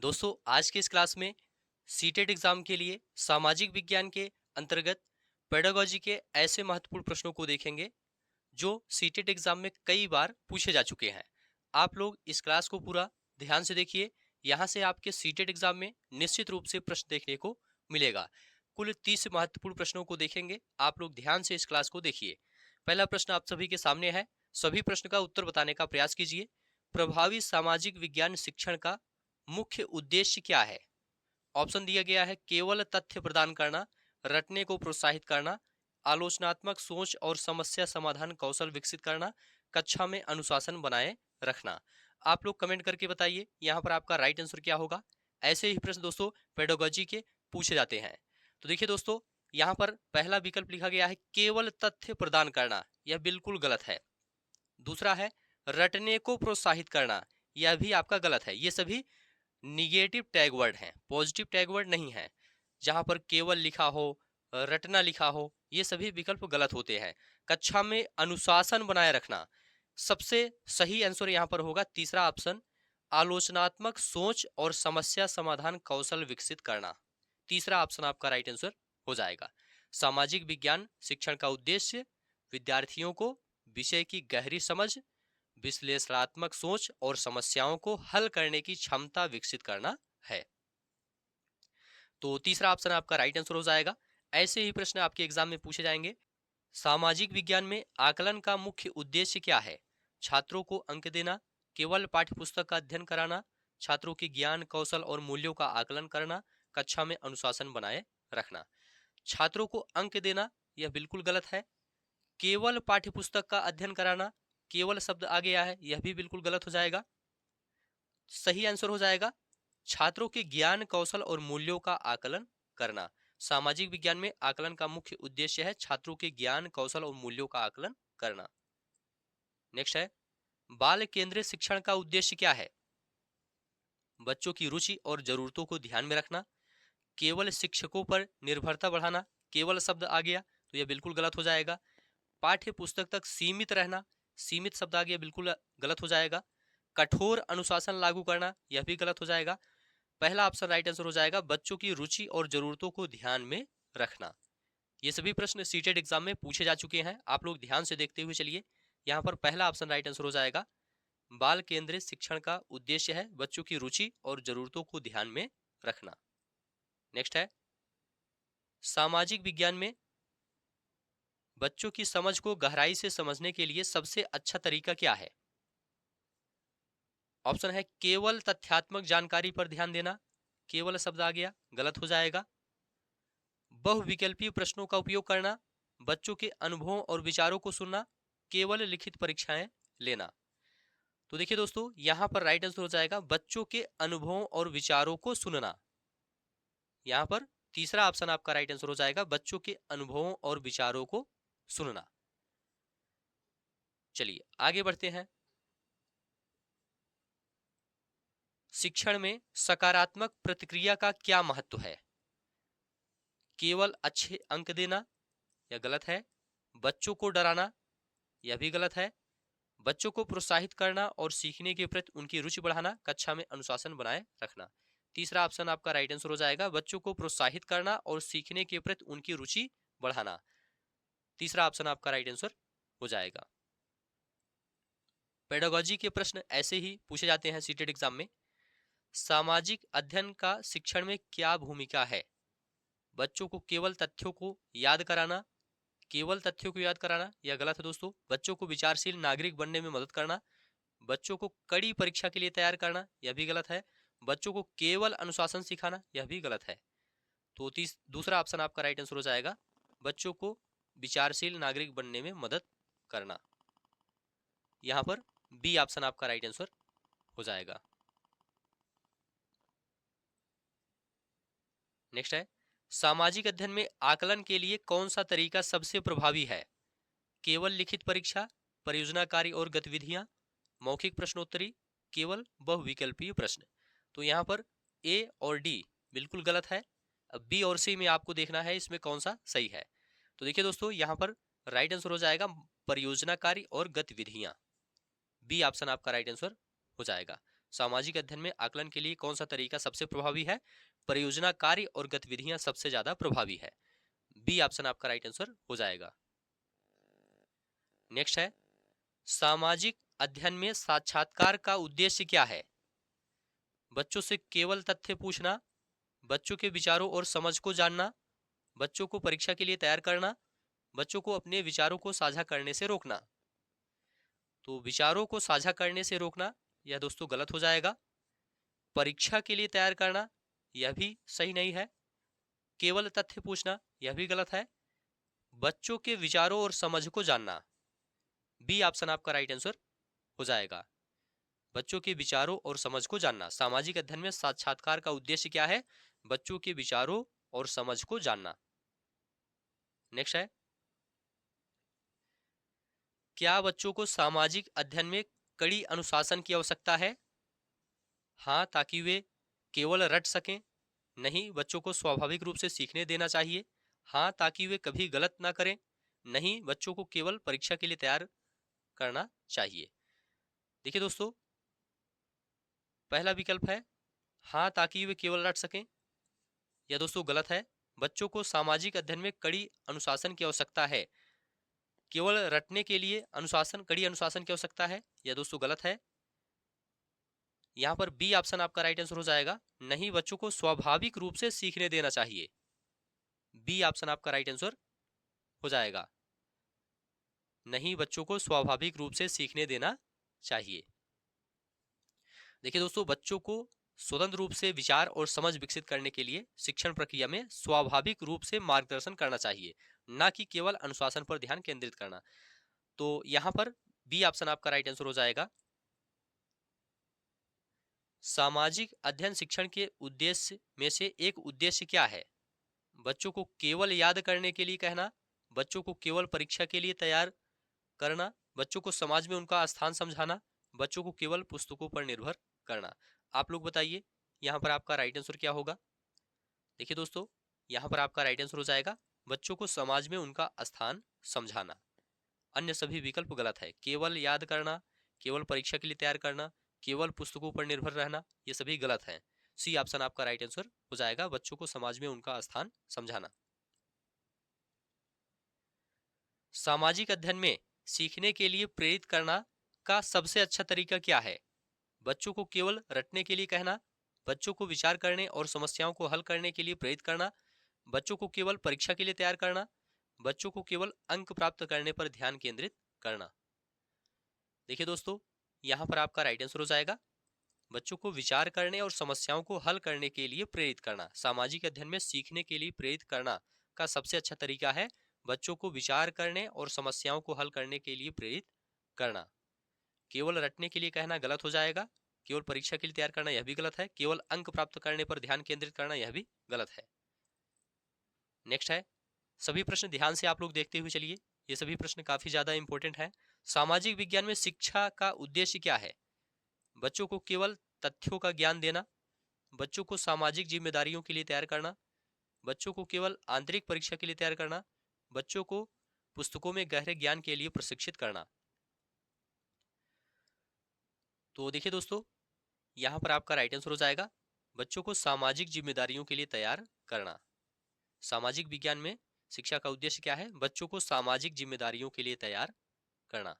दोस्तों आज की इस क्लास में सीटेट एग्जाम के लिए सामाजिक विज्ञान के अंतर्गत पेडागोजी के ऐसे महत्वपूर्ण प्रश्नों को देखेंगे जो सीटेट एग्जाम में कई बार पूछे जा चुके हैं। आप लोग इस क्लास को पूरा ध्यान से देखिए। यहाँ से आपके सीटेट एग्जाम में निश्चित रूप से प्रश्न देखने को मिलेगा। कुल 30 महत्वपूर्ण प्रश्नों को देखेंगे। आप लोग ध्यान से इस क्लास को देखिए। पहला प्रश्न आप सभी के सामने है। सभी प्रश्न का उत्तर बताने का प्रयास कीजिए। प्रभावी सामाजिक विज्ञान शिक्षण का मुख्य उद्देश्य क्या है? ऑप्शन दिया गया है केवल तथ्य प्रदान करना, रटने को प्रोत्साहित करना, आलोचनात्मक सोच और समस्या समाधान कौशल विकसित करना, कक्षा में अनुशासन बनाए रखना। आप लोग कमेंट करके बताइए यहाँ पर आपका राइट आंसर क्या होगा। ऐसे ही प्रश्न दोस्तों पेडागोजी के पूछे जाते हैं। तो देखिए दोस्तों, यहाँ पर पहला विकल्प लिखा गया है केवल तथ्य प्रदान करना, यह बिल्कुल गलत है। दूसरा है रटने को प्रोत्साहित करना, यह भी आपका गलत है। ये सभी निगेटिव टैग वर्ड हैं, पॉजिटिव टैग वर्ड नहीं है। जहां पर केवल लिखा हो, रटना लिखा हो, ये सभी विकल्प गलत होते हैं। कक्षा में अनुशासन बनाए रखना, सबसे सही आंसर यहां पर होगा तीसरा ऑप्शन, आलोचनात्मक सोच और समस्या समाधान कौशल विकसित करना। तीसरा ऑप्शन आपका राइट आंसर हो जाएगा। सामाजिक विज्ञान शिक्षण का उद्देश्य विद्यार्थियों को विषय की गहरी समझ, विश्लेषणात्मक सोच और समस्याओं को हल करने की क्षमता विकसित करना है। तो तीसरा ऑप्शन आपका राइट आंसर हो जाएगा। ऐसे ही प्रश्न आपके एग्जाम में पूछे जाएंगे। सामाजिक विज्ञान में आकलन का मुख्य उद्देश्य क्या है? छात्रों को अंक देना, केवल पाठ्यपुस्तक का अध्ययन कराना, छात्रों के ज्ञान कौशल और मूल्यों का आकलन करना, कक्षा में अनुशासन बनाए रखना। छात्रों को अंक देना यह बिल्कुल गलत है। केवल पाठ्यपुस्तक का अध्ययन कराना, केवल शब्द आ गया है, यह भी बिल्कुल गलत हो जाएगा। सही आंसर हो जाएगा छात्रों के ज्ञान कौशल और मूल्यों का आकलन करना। सामाजिक विज्ञान में आकलन का मुख्य उद्देश्य है छात्रों के ज्ञान कौशल और मूल्यों का आकलन करना। नेक्स्ट है बाल केंद्रित शिक्षण का उद्देश्य क्या है? बच्चों की रुचि और जरूरतों को ध्यान में रखना, केवल शिक्षकों पर निर्भरता बढ़ाना, केवल शब्द आ गया तो यह बिल्कुल गलत हो जाएगा। पाठ्य पुस्तक तक सीमित रहना, सीमित शब्द आ गया, बिल्कुल गलत हो जाएगा। कठोर अनुशासन लागू करना, यह भी गलत हो जाएगा। पहला ऑप्शन राइट आंसर हो जाएगा बच्चों की रुचि और जरूरतों को ध्यान में रखना। ये सभी प्रश्न सीटेट एग्जाम में पूछे जा चुके हैं। आप लोग ध्यान से देखते हुए चलिए। यहाँ पर पहला ऑप्शन राइट आंसर हो जाएगा बाल केंद्रित शिक्षण का उद्देश्य है बच्चों की रुचि और जरूरतों को ध्यान में रखना। नेक्स्ट है सामाजिक विज्ञान में बच्चों की समझ को गहराई से समझने के लिए सबसे अच्छा तरीका क्या है? ऑप्शन है केवल तथ्यात्मक जानकारी पर ध्यान देना, केवल शब्द आ गया, गलत हो जाएगा। बहुविकल्पीय प्रश्नों का उपयोग करना, बच्चों के अनुभवों और विचारों को सुनना, केवल लिखित परीक्षाएं लेना। तो देखिए दोस्तों, यहां पर राइट आंसर हो जाएगा बच्चों के अनुभवों और विचारों को सुनना। यहां पर तीसरा ऑप्शन आपका राइट आंसर हो जाएगा बच्चों के अनुभवों और विचारों को सुनना। चलिए आगे बढ़ते हैं। शिक्षण में सकारात्मक प्रतिक्रिया का क्या महत्व है? केवल अच्छे अंक देना, यह गलत है। बच्चों को डराना, यह भी गलत है। बच्चों को प्रोत्साहित करना और सीखने के प्रति उनकी रुचि बढ़ाना, कक्षा में अनुशासन बनाए रखना। तीसरा ऑप्शन आपका राइट आंसर हो जाएगा बच्चों को प्रोत्साहित करना और सीखने के प्रति उनकी रुचि बढ़ाना। तीसरा ऑप्शन आपका राइट आंसर हो जाएगा। पेडागोजी के प्रश्न ऐसे ही पूछे जाते हैं सीटेट एग्जाम में। सामाजिक अध्ययन का शिक्षण में क्या भूमिका है? बच्चों को केवल तथ्यों को याद कराना, केवल तथ्यों को याद कराना, यह गलत है दोस्तों। बच्चों को विचारशील नागरिक बनने में मदद करना, बच्चों को कड़ी परीक्षा के लिए तैयार करना, यह भी गलत है। बच्चों को केवल अनुशासन सिखाना, यह भी गलत है। तो दूसरा ऑप्शन आपका राइट आंसर हो जाएगा बच्चों को विचारशील नागरिक बनने में मदद करना। यहां पर बी ऑप्शन आपका राइट आंसर हो जाएगा। नेक्स्ट है सामाजिक अध्ययन में आकलन के लिए कौन सा तरीका सबसे प्रभावी है? केवल लिखित परीक्षा, परियोजना कार्य और गतिविधियां, मौखिक प्रश्नोत्तरी, केवल बहुविकल्पीय प्रश्न। तो यहाँ पर ए और डी बिल्कुल गलत है। अब बी और सी में आपको देखना है इसमें कौन सा सही है। तो देखिए दोस्तों, यहाँ पर राइट आंसर हो जाएगा परियोजना कार्य और गतिविधियां। बी ऑप्शन आपका राइट आंसर हो जाएगा। सामाजिक अध्ययन में आकलन के लिए कौन सा तरीका सबसे प्रभावी है? परियोजना कार्य और गतिविधियां सबसे ज्यादा प्रभावी है। बी ऑप्शन आपका राइट आंसर हो जाएगा। नेक्स्ट है, सामाजिक अध्ययन में साक्षात्कार का उद्देश्य क्या है? बच्चों से केवल तथ्य पूछना, बच्चों के विचारों और समझ को जानना, बच्चों को परीक्षा के लिए तैयार करना, बच्चों को अपने विचारों को साझा करने से रोकना। तो विचारों को साझा करने से रोकना यह दोस्तों गलत हो जाएगा। परीक्षा के लिए तैयार करना यह भी सही नहीं है। केवल तथ्य पूछना यह भी गलत है। बच्चों के विचारों और समझ को जानना, बी ऑप्शन आपका राइट आंसर हो जाएगा। बच्चों के विचारों और समझ को जानना। सामाजिक अध्ययन में साक्षात्कार का उद्देश्य क्या है? बच्चों के विचारों और समझ को जानना। नेक्स्ट है, क्या बच्चों को सामाजिक अध्ययन में कड़ी अनुशासन की आवश्यकता है? हाँ, ताकि वे केवल रट सकें। नहीं, बच्चों को स्वाभाविक रूप से सीखने देना चाहिए। हाँ, ताकि वे कभी गलत ना करें। नहीं, बच्चों को केवल परीक्षा के लिए तैयार करना चाहिए। देखिए दोस्तों, पहला विकल्प है हाँ ताकि वे केवल रट सकें, यह दोस्तों गलत है। बच्चों को सामाजिक अध्ययन में कड़ी अनुशासन की आवश्यकता है। केवल रटने के लिए कड़ी अनुशासन की आवश्यकता है, यह दोस्तों गलत है। यहाँ पर बी ऑप्शन आपका राइट आंसर हो जाएगा। नहीं, बच्चों को स्वाभाविक रूप से सीखने देना चाहिए। बी ऑप्शन आपका राइट आंसर हो जाएगा। नहीं, बच्चों को स्वाभाविक रूप से सीखने देना चाहिए। देखिए दोस्तों, बच्चों को स्वतंत्र रूप से विचार और समझ विकसित करने के लिए शिक्षण प्रक्रिया में स्वाभाविक रूप से मार्गदर्शन करना चाहिए, ना कि केवल अनुशासन पर ध्यान केंद्रित करना। तो यहाँ पर बी ऑप्शन आपका राइट आंसर हो जाएगा। सामाजिक अध्ययन शिक्षण के उद्देश्य में से एक उद्देश्य क्या है? बच्चों को केवल याद करने के लिए कहना, बच्चों को केवल परीक्षा के लिए तैयार करना, बच्चों को समाज में उनका स्थान समझाना, बच्चों को केवल पुस्तकों पर निर्भर करना। आप लोग बताइए यहाँ पर आपका राइट आंसर क्या होगा? देखिए दोस्तों, यहाँ पर आपका राइट आंसर हो जाएगा बच्चों को समाज में उनका स्थान समझाना। अन्य सभी विकल्प गलत है। केवल याद करना, केवल परीक्षा के लिए तैयार करना, केवल पुस्तकों पर निर्भर रहना, ये सभी गलत है। सी ऑप्शन आपका राइट आंसर हो जाएगा, बच्चों को समाज में उनका स्थान समझाना। सामाजिक अध्ययन में सीखने के लिए प्रेरित करना का सबसे अच्छा तरीका क्या है? बच्चों को केवल रटने के लिए कहना, बच्चों को विचार करने और समस्याओं को हल करने के लिए प्रेरित करना, बच्चों को केवल परीक्षा के लिए तैयार करना, बच्चों को केवल अंक प्राप्त करने पर ध्यान केंद्रित करना। देखिए दोस्तों, यहाँ पर आपका राइट आंसर हो जाएगा बच्चों को विचार करने और समस्याओं को हल करने के लिए प्रेरित करना। सामाजिक अध्ययन में सीखने के लिए प्रेरित करना का सबसे अच्छा तरीका है बच्चों को विचार करने और समस्याओं को हल करने के लिए प्रेरित करना। केवल रटने के लिए कहना गलत हो जाएगा। केवल परीक्षा के लिए तैयार करना यह भी गलत है। केवल अंक प्राप्त करने पर ध्यान केंद्रित करना यह भी गलत है। नेक्स्ट है, सभी प्रश्न ध्यान से आप लोग देखते हुए चलिए, ये सभी प्रश्न काफी ज्यादा इंपॉर्टेंट है। सामाजिक विज्ञान में शिक्षा का उद्देश्य क्या है? बच्चों को केवल तथ्यों का ज्ञान देना, बच्चों को सामाजिक जिम्मेदारियों के लिए तैयार करना, बच्चों को केवल आंतरिक परीक्षा के लिए तैयार करना, बच्चों को पुस्तकों में गहरे ज्ञान के लिए प्रशिक्षित करना। तो देखिए दोस्तों, यहाँ पर आपका राइट आंसर हो जाएगा बच्चों को सामाजिक जिम्मेदारियों के लिए तैयार करना। सामाजिक विज्ञान में शिक्षा का उद्देश्य क्या है? बच्चों को सामाजिक जिम्मेदारियों के लिए तैयार करना।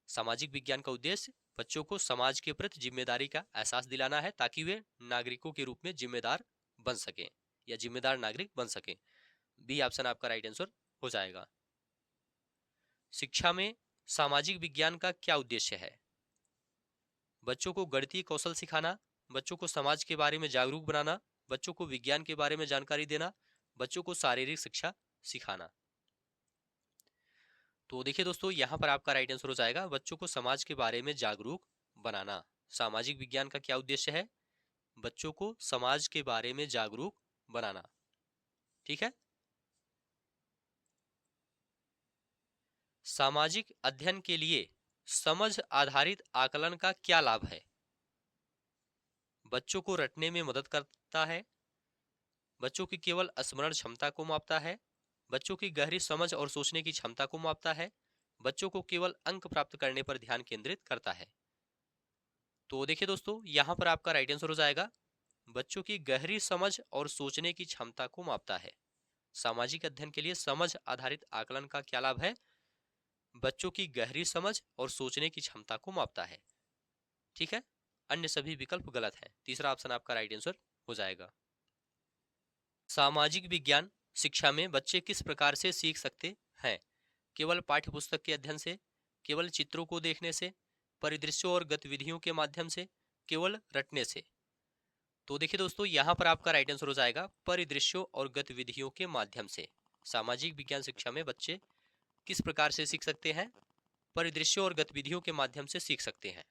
सामाजिक विज्ञान का उद्देश्य बच्चों को समाज के प्रति जिम्मेदारी का एहसास दिलाना है ताकि वे नागरिकों के रूप में जिम्मेदार बन सकें या जिम्मेदार नागरिक बन सकें। बी ऑप्शन आपका राइट आंसर हो जाएगा। शिक्षा में सामाजिक विज्ञान का क्या उद्देश्य है? बच्चों को गणितीय कौशल सिखाना, बच्चों को समाज के बारे में जागरूक बनाना, बच्चों को विज्ञान के बारे में जानकारी देना, बच्चों को शारीरिक शिक्षा सिखाना। तो देखिए दोस्तों, यहाँ पर आपका राइट आंसर हो जाएगा बच्चों को समाज के बारे में जागरूक बनाना। सामाजिक विज्ञान का क्या उद्देश्य है? बच्चों को समाज के बारे में जागरूक बनाना। ठीक है। सामाजिक अध्ययन के लिए समझ आधारित आकलन का क्या लाभ है? बच्चों को रटने में मदद करता है, बच्चों की केवल स्मरण क्षमता को मापता है, बच्चों की गहरी समझ और सोचने की क्षमता को मापता है, बच्चों को केवल अंक प्राप्त करने पर ध्यान केंद्रित करता है। तो देखिए दोस्तों, यहाँ पर आपका राइट आंसर हो जाएगा बच्चों की गहरी समझ और सोचने की क्षमता को मापता है। सामाजिक अध्ययन के लिए समझ आधारित आकलन का क्या लाभ है? बच्चों की गहरी समझ और सोचने की क्षमता को मापता है। ठीक है, अन्य सभी विकल्प गलत हैं। तीसरा ऑप्शन आपका राइट आंसर हो जाएगा। सामाजिक विज्ञान शिक्षा में बच्चे किस प्रकार से सीख सकते हैं? केवल पाठ्य पुस्तक के अध्ययन से, केवल चित्रों को देखने से, परिदृश्यों और गतिविधियों के माध्यम से, केवल रटने से? तो देखिए दोस्तों, यहाँ पर आपका राइट आंसर हो जाएगा परिदृश्यों और गतिविधियों के माध्यम से। सामाजिक विज्ञान शिक्षा में बच्चे किस प्रकार से सीख सकते हैं? परिदृश्यों और गतिविधियों के माध्यम से सीख सकते हैं।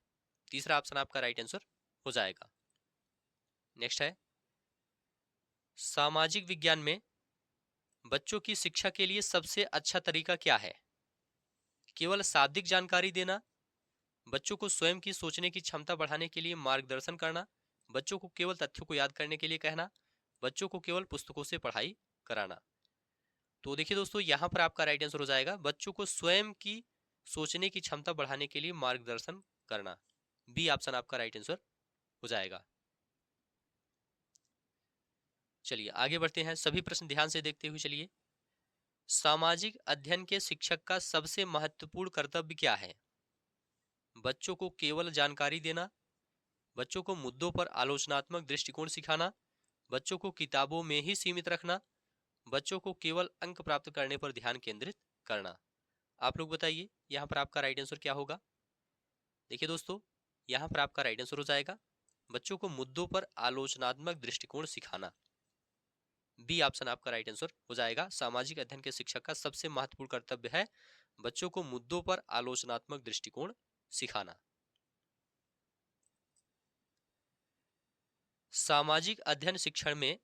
तीसरा ऑप्शन आपका राइट आंसर हो जाएगा। नेक्स्ट है, सामाजिक विज्ञान में बच्चों की शिक्षा के लिए सबसे अच्छा तरीका क्या है? केवल शाब्दिक जानकारी देना, बच्चों को स्वयं की सोचने की क्षमता बढ़ाने के लिए मार्गदर्शन करना, बच्चों को केवल तथ्यों को याद करने के लिए कहना, बच्चों को केवल पुस्तकों से पढ़ाई कराना? तो देखिए दोस्तों, यहाँ पर आपका राइट आंसर हो जाएगा बच्चों को स्वयं की सोचने की क्षमता बढ़ाने के लिए मार्गदर्शन करना। बी ऑप्शन आपका राइट आंसर हो जाएगा। चलिए आगे बढ़ते हैं, सभी प्रश्न ध्यान से देखते हुए चलिए। सामाजिक अध्ययन के शिक्षक का सबसे महत्वपूर्ण कर्तव्य क्या है? बच्चों को केवल जानकारी देना, बच्चों को मुद्दों पर आलोचनात्मक दृष्टिकोण सिखाना, बच्चों को किताबों में ही सीमित रखना, बच्चों को केवल अंक प्राप्त करने पर ध्यान केंद्रित करना? आप लोग बताइए, यहाँ पर आपका राइट आंसर क्या होगा? देखिए दोस्तों, यहाँ पर आपका राइट आंसर हो जाएगा बच्चों को मुद्दों पर आलोचनात्मक दृष्टिकोण सिखाना। बी ऑप्शन आपका राइट आंसर हो जाएगा। सामाजिक अध्ययन के शिक्षक का सबसे महत्वपूर्ण कर्तव्य है बच्चों को मुद्दों पर आलोचनात्मक दृष्टिकोण सिखाना। सामाजिक अध्ययन शिक्षण में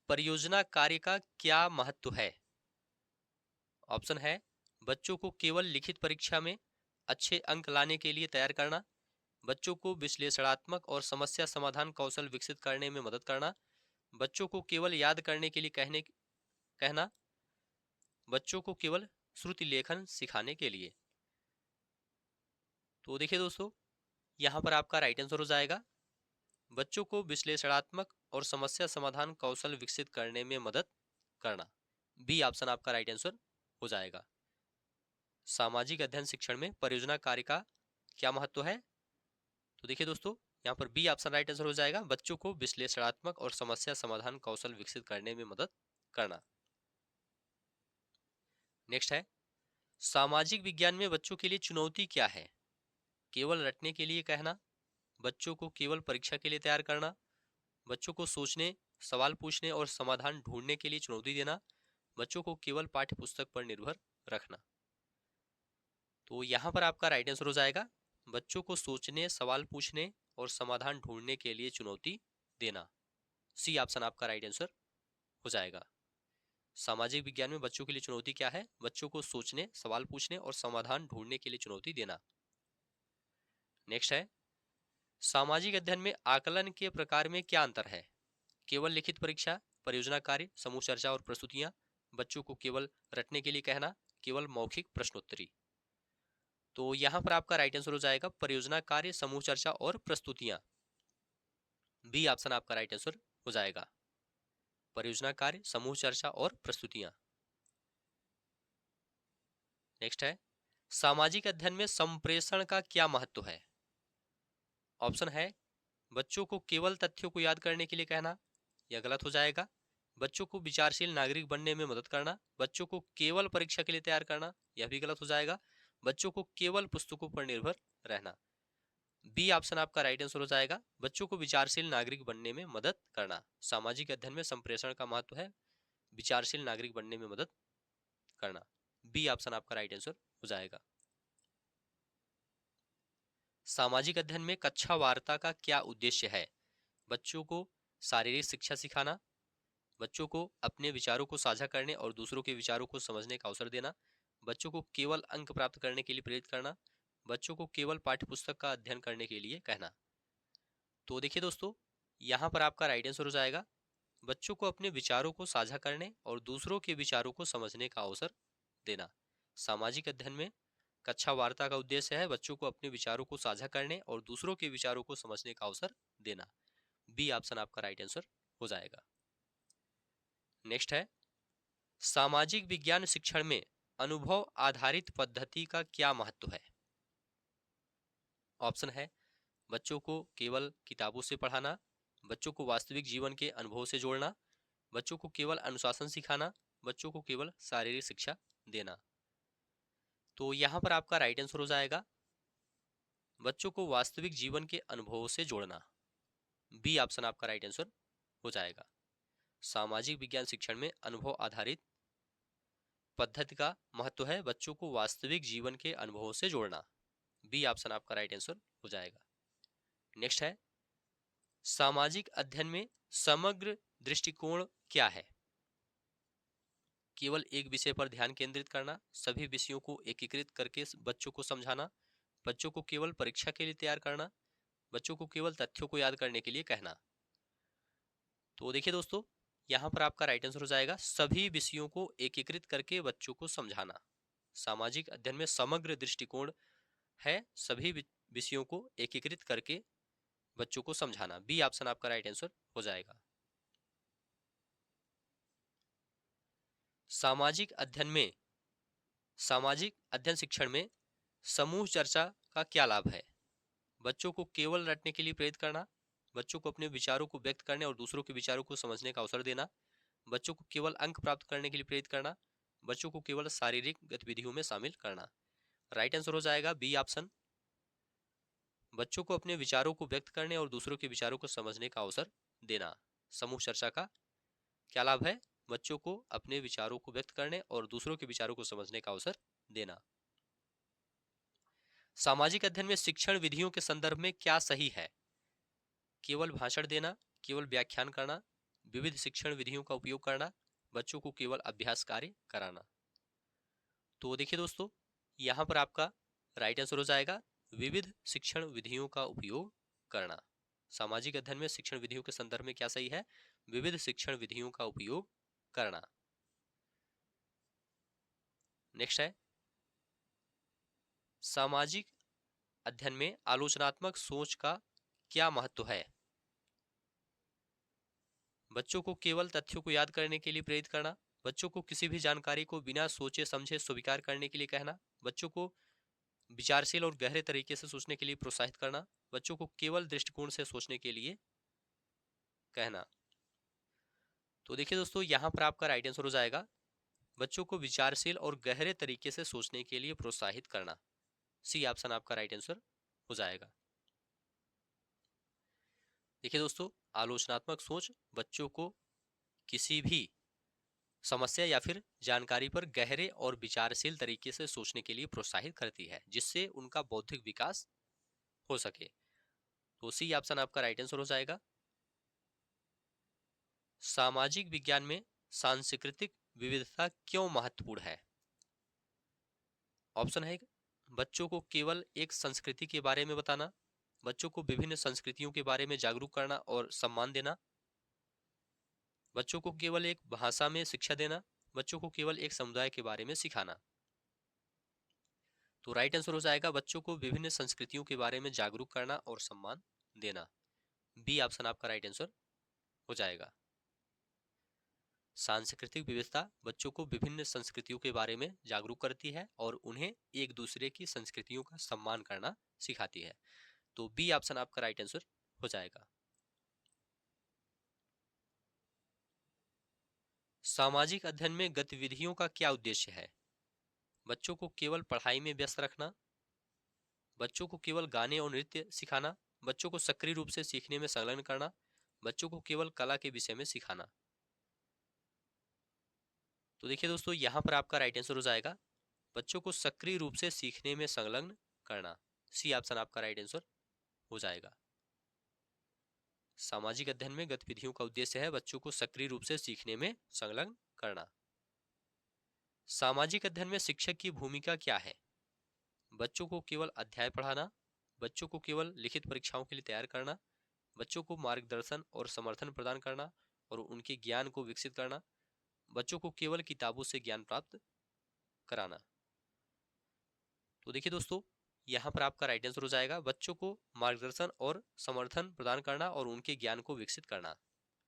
परियोजना कार्य का क्या महत्व है? ऑप्शन है, बच्चों को केवल लिखित परीक्षा में अच्छे अंक लाने के लिए तैयार करना, बच्चों को विश्लेषणात्मक और समस्या समाधान कौशल विकसित करने में मदद करना, बच्चों को केवल याद करने के लिए कहना, बच्चों को केवल श्रुति लेखन सिखाने के लिए? तो देखिए दोस्तों, यहाँ पर आपका राइट आंसर हो जाएगा बच्चों को विश्लेषणात्मक और समस्या समाधान कौशल विकसित करने में मदद करना। बी ऑप्शन आपका राइट आंसर हो जाएगा। सामाजिक अध्ययन शिक्षण में परियोजना कार्य का क्या महत्व है? तो देखिए दोस्तों, यहाँ पर बी ऑप्शन राइट आंसर हो जाएगा बच्चों को विश्लेषणात्मक और समस्या समाधान कौशल विकसित करने में मदद करना। नेक्स्ट है, सामाजिक विज्ञान में बच्चों के लिए चुनौती क्या है? केवल रटने के लिए कहना, बच्चों को केवल परीक्षा के लिए तैयार करना, बच्चों को सोचने, सवाल पूछने और समाधान ढूंढने के लिए चुनौती देना, बच्चों को केवल पाठ्य पुस्तक पर निर्भर रखना? तो यहाँ पर आपका राइट आंसर हो जाएगा बच्चों को सोचने, सवाल पूछने और समाधान ढूंढने के लिए चुनौती देना। सी ऑप्शन आपका राइट आंसर हो जाएगा। सामाजिक विज्ञान में बच्चों के लिए चुनौती क्या है? बच्चों को सोचने, सवाल पूछने और समाधान ढूंढने के लिए चुनौती देना। नेक्स्ट है, सामाजिक अध्ययन में आकलन के प्रकार में क्या अंतर है? केवल लिखित परीक्षा, परियोजना कार्य, समूह चर्चा और प्रस्तुतियां, बच्चों को केवल रटने के लिए कहना, केवल मौखिक प्रश्नोत्तरी? तो यहाँ पर आपका राइट आंसर हो जाएगा परियोजना कार्य, समूह चर्चा और प्रस्तुतियां। बी ऑप्शन आपका राइट आंसर हो जाएगा। परियोजना कार्य, समूह चर्चा और प्रस्तुतियां। नेक्स्ट है, सामाजिक अध्ययन में संप्रेषण का क्या महत्व है? ऑप्शन है, बच्चों को केवल तथ्यों को याद करने के लिए कहना, यह गलत हो जाएगा। बच्चों को विचारशील नागरिक बनने में मदद करना, बच्चों को केवल परीक्षा के लिए तैयार करना, यह भी गलत हो जाएगा। बच्चों को केवल पुस्तकों पर निर्भर रहना। बी ऑप्शन आपका राइट आंसर हो जाएगा बच्चों को विचारशील नागरिक बनने में मदद करना। सामाजिक अध्ययन में संप्रेषण का महत्व है विचारशील नागरिक बनने में मदद करना। बी ऑप्शन आपका राइट आंसर हो जाएगा। सामाजिक अध्ययन में कक्षा वार्ता का क्या उद्देश्य है? बच्चों को शारीरिक शिक्षा सिखाना, बच्चों को अपने विचारों को साझा करने और दूसरों के विचारों को समझने का अवसर देना, बच्चों को केवल अंक प्राप्त करने के लिए प्रेरित करना, बच्चों को केवल पाठ्य पुस्तक का अध्ययन करने के लिए कहना। तो देखिए दोस्तों, यहाँ पर आपका राइट आंसर हो जाएगा बच्चों को अपने विचारों को साझा करने और दूसरों के विचारों को समझने का अवसर देना। सामाजिक अध्ययन में कक्षा वार्ता का उद्देश्य है बच्चों को अपने विचारों को साझा करने और दूसरों के विचारों को समझने का अवसर देना। बी ऑप्शन आपका राइट आंसर हो जाएगा। नेक्स्ट है, सामाजिक विज्ञान शिक्षण में अनुभव आधारित पद्धति का क्या महत्व है? ऑप्शन है, बच्चों को केवल किताबों से पढ़ाना, बच्चों को वास्तविक जीवन के अनुभव से जोड़ना, बच्चों को केवल अनुशासन सिखाना, बच्चों को केवल शारीरिक शिक्षा देना। तो यहाँ पर आपका राइट आंसर हो जाएगा बच्चों को वास्तविक जीवन के अनुभवों से जोड़ना। बी ऑप्शन आपका राइट आंसर हो जाएगा। सामाजिक विज्ञान शिक्षण में अनुभव आधारित पद्धति का महत्व है बच्चों को वास्तविक जीवन के अनुभवों से जोड़ना। बी ऑप्शन आपका राइट आंसर हो जाएगा। नेक्स्ट है, सामाजिक अध्ययन में समग्र दृष्टिकोण क्या है? केवल एक विषय पर ध्यान केंद्रित करना, सभी विषयों को एकीकृत करके बच्चों को समझाना, बच्चों को केवल परीक्षा के लिए तैयार करना, बच्चों को केवल तथ्यों को याद करने के लिए कहना। तो देखिए दोस्तों, यहाँ पर आपका राइट आंसर हो जाएगा सभी विषयों को एकीकृत करके बच्चों को समझाना। सामाजिक अध्ययन में समग्र दृष्टिकोण है सभी विषयों को एकीकृत करके बच्चों को समझाना। बी ऑप्शन आपका राइट आंसर हो जाएगा। सामाजिक अध्ययन शिक्षण में समूह चर्चा का क्या लाभ है? बच्चों को केवल रटने के लिए प्रेरित करना, बच्चों को अपने विचारों को व्यक्त करने और दूसरों के विचारों को समझने का अवसर देना, बच्चों को केवल अंक प्राप्त करने के लिए प्रेरित करना, बच्चों को केवल शारीरिक गतिविधियों में शामिल करना। राइट आंसर हो जाएगा बी ऑप्शन, बच्चों को अपने विचारों को व्यक्त करने और दूसरों के विचारों को समझने का अवसर देना। समूह चर्चा का क्या लाभ है? बच्चों को अपने विचारों को व्यक्त करने और दूसरों के विचारों को समझने का अवसर देना। सामाजिक अध्ययन में शिक्षण विधियों के संदर्भ में क्या सही है? केवल भाषण देना, केवल व्याख्यान करना, विविध शिक्षण विधियों का उपयोग करना, बच्चों को केवल अभ्यास कार्य कराना। तो देखिए दोस्तों, यहाँ पर आपका राइट आंसर हो जाएगा विविध शिक्षण विधियों का उपयोग करना। सामाजिक अध्ययन में शिक्षण विधियों के संदर्भ में क्या सही है? विविध शिक्षण विधियों का उपयोग करना। नेक्स्ट है, सामाजिक अध्ययन में आलोचनात्मक सोच का क्या महत्व है? बच्चों को केवल तथ्यों को याद करने के लिए प्रेरित करना, बच्चों को किसी भी जानकारी को बिना सोचे समझे स्वीकार करने के लिए कहना, बच्चों को विचारशील और गहरे तरीके से सोचने के लिए प्रोत्साहित करना, बच्चों को केवल दृष्टिकोण से सोचने के लिए कहना। तो देखिए दोस्तों, यहाँ पर आपका राइट आंसर हो जाएगा बच्चों को विचारशील और गहरे तरीके से सोचने के लिए प्रोत्साहित करना। सी ऑप्शन आपका राइट आंसर हो जाएगा। देखिए दोस्तों, आलोचनात्मक सोच बच्चों को किसी भी समस्या या फिर जानकारी पर गहरे और विचारशील तरीके से सोचने के लिए प्रोत्साहित करती है, जिससे उनका बौद्धिक विकास हो सके। तो सी ऑप्शन आपका राइट आंसर हो जाएगा। सामाजिक विज्ञान में सांस्कृतिक विविधता क्यों महत्वपूर्ण है? ऑप्शन है, बच्चों को केवल एक संस्कृति के बारे में बताना, बच्चों को विभिन्न संस्कृतियों के बारे में जागरूक करना और सम्मान देना, बच्चों को केवल एक भाषा में शिक्षा देना, बच्चों को केवल एक समुदाय के बारे में सिखाना। तो राइट आंसर हो जाएगा बच्चों को विभिन्न संस्कृतियों के बारे में जागरूक करना और सम्मान देना। बी ऑप्शन आपका राइट आंसर हो जाएगा। सांस्कृतिक विविधता बच्चों को विभिन्न संस्कृतियों के बारे में जागरूक करती है और उन्हें एक दूसरे की संस्कृतियों का सम्मान करना सिखाती है। तो बी ऑप्शन आपका राइट आंसर हो जाएगा। सामाजिक अध्ययन में गतिविधियों का क्या उद्देश्य है? बच्चों को केवल पढ़ाई में व्यस्त रखना, बच्चों को केवल गाने और नृत्य सिखाना, बच्चों को सक्रिय रूप से सीखने में संलग्न करना, बच्चों को केवल कला के विषय में सिखाना। तो देखिए दोस्तों, यहाँ पर आपका राइट आंसर हो जाएगा बच्चों को सक्रिय रूप से सीखने में संलग्न करना। सी ऑप्शन आपका राइट आंसर हो जाएगा। सामाजिक अध्ययन में गतिविधियों का उद्देश्य है बच्चों को सक्रिय रूप से सीखने में संलग्न करना। सामाजिक अध्ययन में शिक्षक की भूमिका क्या है? बच्चों को केवल अध्याय पढ़ाना, बच्चों को केवल लिखित परीक्षाओं के लिए तैयार करना, बच्चों को मार्गदर्शन और समर्थन प्रदान करना और उनके ज्ञान को विकसित करना, बच्चों को केवल किताबों से ज्ञान प्राप्त कराना। तो देखिए दोस्तों, यहाँ पर आपका राइट आंसर हो जाएगा बच्चों को मार्गदर्शन और समर्थन प्रदान करना और उनके ज्ञान को विकसित करना।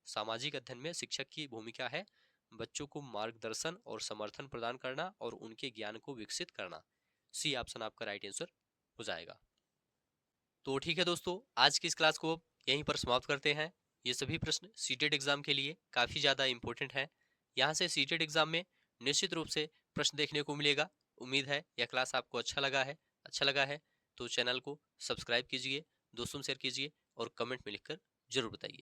सामाजिक अध्ययन में शिक्षक की भूमिका है बच्चों को मार्गदर्शन और समर्थन प्रदान करना और उनके ज्ञान को विकसित करना। सी ऑप्शन आपका राइट आंसर हो जाएगा। तो ठीक है दोस्तों, आज की इस क्लास को अब यहीं पर समाप्त करते हैं। ये सभी प्रश्न सीटेट एग्जाम के लिए काफ़ी ज़्यादा इंपॉर्टेंट हैं। यहाँ से सीटेट एग्जाम में निश्चित रूप से प्रश्न देखने को मिलेगा। उम्मीद है यह क्लास आपको अच्छा लगा है तो चैनल को सब्सक्राइब कीजिए, दोस्तों में शेयर कीजिए और कमेंट में लिखकर जरूर बताइए।